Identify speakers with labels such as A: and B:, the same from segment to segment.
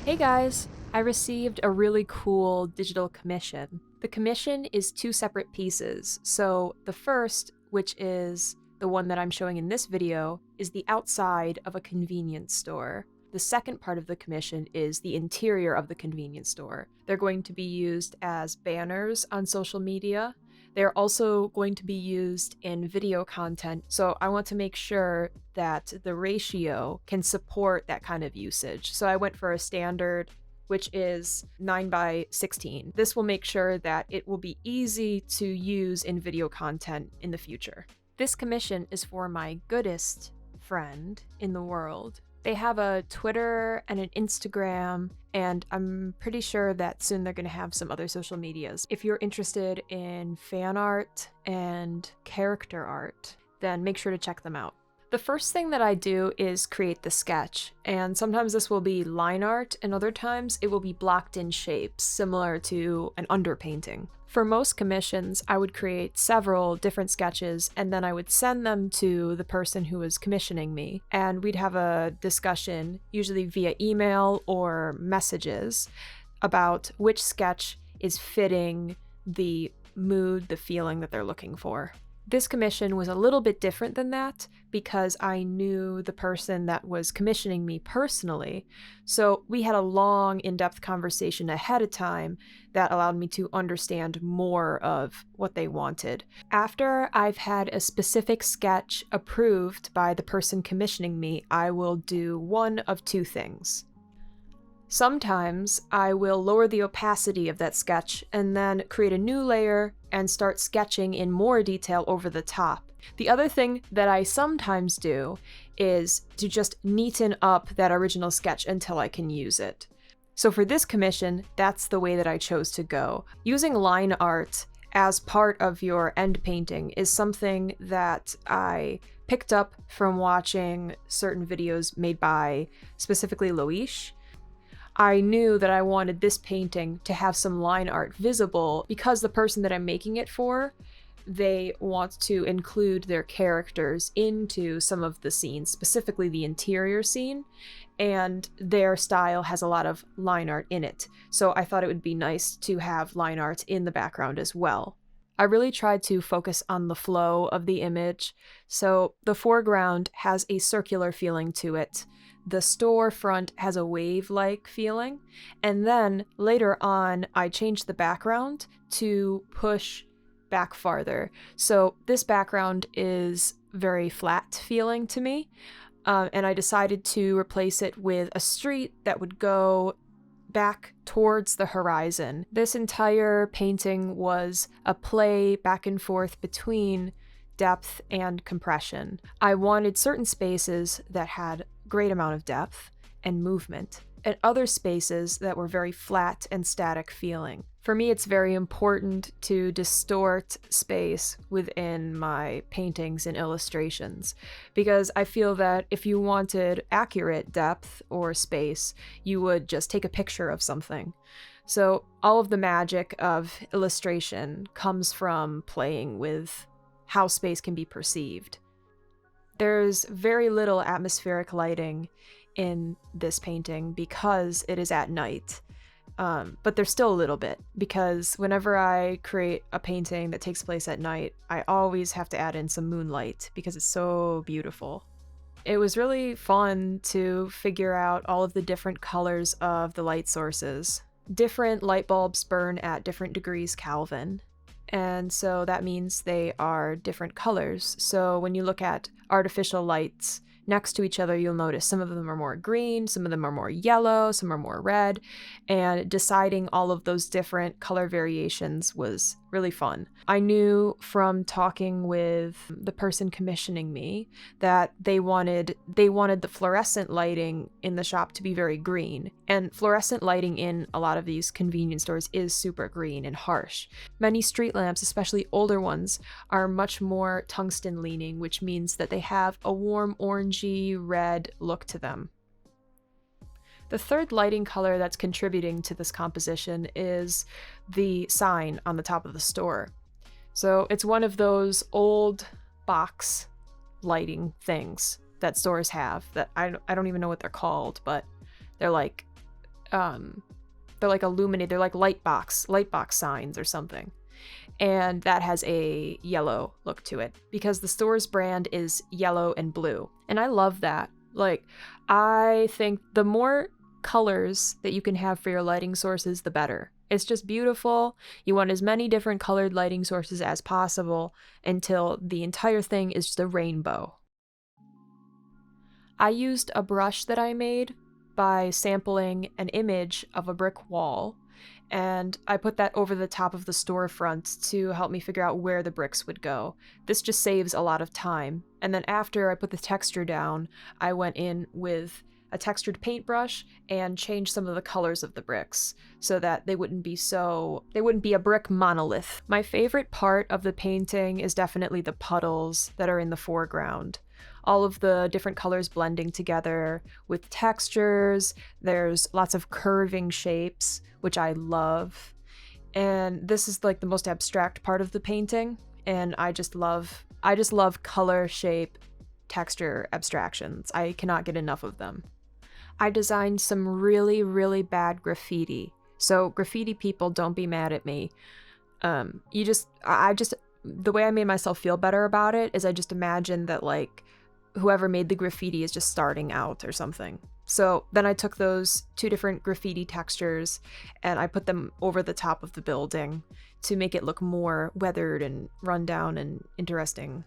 A: Hey guys! I received a really cool digital commission. The commission is two separate pieces. So the first, which is the one that I'm showing in this video, is the outside of a convenience store. The second part of the commission is the interior of the convenience store. They're going to be used as banners on social media. They're also going to be used in video content, so I want to make sure that the ratio can support that kind of usage. So I went for a standard, which is 9 by 16. This will make sure that it will be easy to use in video content in the future. This commission is for my goodest friend in the world. They have a Twitter and an Instagram, and I'm pretty sure that soon they're going to have some other social medias. If you're interested in fan art and character art, then make sure to check them out. The first thing that I do is create the sketch, and sometimes this will be line art, and other times it will be blocked in shapes, similar to an underpainting. For most commissions, I would create several different sketches, and then I would send them to the person who was commissioning me, and we'd have a discussion, usually via email or messages, about which sketch is fitting the mood, the feeling that they're looking for. This commission was a little bit different than that because I knew the person that was commissioning me personally. So we had a long, in-depth conversation ahead of time that allowed me to understand more of what they wanted. After I've had a specific sketch approved by the person commissioning me, I will do one of two things. Sometimes I will lower the opacity of that sketch and then create a new layer and start sketching in more detail over the top. The other thing that I sometimes do is to just neaten up that original sketch until I can use it. So for this commission, that's the way that I chose to go. Using line art as part of your end painting is something that I picked up from watching certain videos made by specifically Loish. I knew that I wanted this painting to have some line art visible because the person that I'm making it for, they want to include their characters into some of the scenes, specifically the interior scene, and their style has a lot of line art in it. So I thought it would be nice to have line art in the background as well. I really tried to focus on the flow of the image, so the foreground has a circular feeling to it. The storefront has a wave-like feeling, and then later on I changed the background to push back farther. So this background is very flat feeling to me, and I decided to replace it with a street that would go back towards the horizon. This entire painting was a play back and forth between depth and compression. I wanted certain spaces that had great amount of depth and movement, and other spaces that were very flat and static feeling. For me, it's very important to distort space within my paintings and illustrations, because I feel that if you wanted accurate depth or space, you would just take a picture of something. So all of the magic of illustration comes from playing with how space can be perceived. There's very little atmospheric lighting in this painting because it is at night, but there's still a little bit, because whenever I create a painting that takes place at night, I always have to add in some moonlight because it's so beautiful. It was really fun to figure out all of the different colors of the light sources. Different light bulbs burn at different degrees Kelvin, and so that means they are different colors. So when you look at artificial lights next to each other, you'll notice some of them are more green, some of them are more yellow, some are more red, and deciding all of those different color variations was really fun. I knew from talking with the person commissioning me that they wanted the fluorescent lighting in the shop to be very green, and fluorescent lighting in a lot of these convenience stores is super green and harsh. Many street lamps, especially older ones, are much more tungsten leaning, which means that they have a warm orangey red look to them. The third lighting color that's contributing to this composition is the sign on the top of the store. So it's one of those old box lighting things that stores have that I don't even know what they're called, but they're like they're like illuminated, they're like light box signs or something. And that has a yellow look to it because the store's brand is yellow and blue. And I love that. Like, I think the more colors that you can have for your lighting sources, the better. It's just beautiful. You want as many different colored lighting sources as possible until the entire thing is just a rainbow. I used a brush that I made by sampling an image of a brick wall, and I put that over the top of the storefront to help me figure out where the bricks would go. This just saves a lot of time. And then after I put the texture down, I went in with a textured paintbrush and changed some of the colors of the bricks so that they wouldn't be a brick monolith. My favorite part of the painting is definitely the puddles that are in the foreground. All of the different colors blending together with textures. There's lots of curving shapes, which I love. And this is like the most abstract part of the painting, and I just love color, shape, texture abstractions. I cannot get enough of them. I designed some really, really bad graffiti. So graffiti people, don't be mad at me. The way I made myself feel better about it is I just imagined that like whoever made the graffiti is just starting out or something. So then I took those two different graffiti textures and I put them over the top of the building to make it look more weathered and run down and interesting.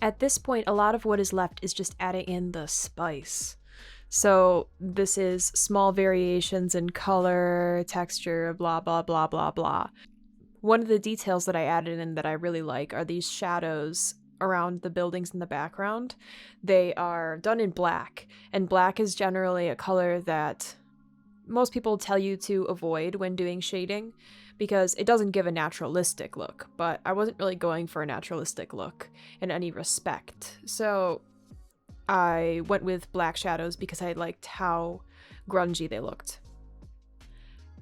A: At this point, a lot of what is left is just adding in the spice. So this is small variations in color, texture, blah, blah, blah, blah, blah. One of the details that I added in that I really like are these shadows around the buildings in the background. They are done in black, and black is generally a color that most people tell you to avoid when doing shading because it doesn't give a naturalistic look, but I wasn't really going for a naturalistic look in any respect. So I went with black shadows because I liked how grungy they looked.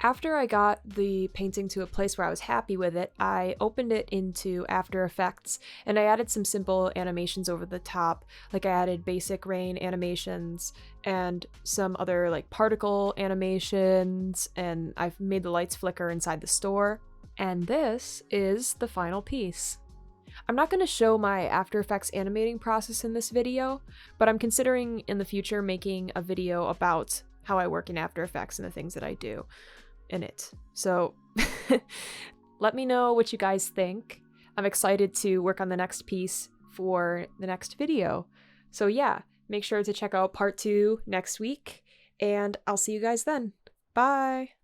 A: After I got the painting to a place where I was happy with it, I opened it into After Effects and I added some simple animations over the top. Like I added basic rain animations and some other like particle animations, and I've made the lights flicker inside the store. And this is the final piece. I'm not going to show my After Effects animating process in this video, but I'm considering in the future making a video about how I work in After Effects and the things that I do in it. So let me know what you guys think. I'm excited to work on the next piece for the next video. So yeah, make sure to check out part 2 next week, and I'll see you guys then. Bye!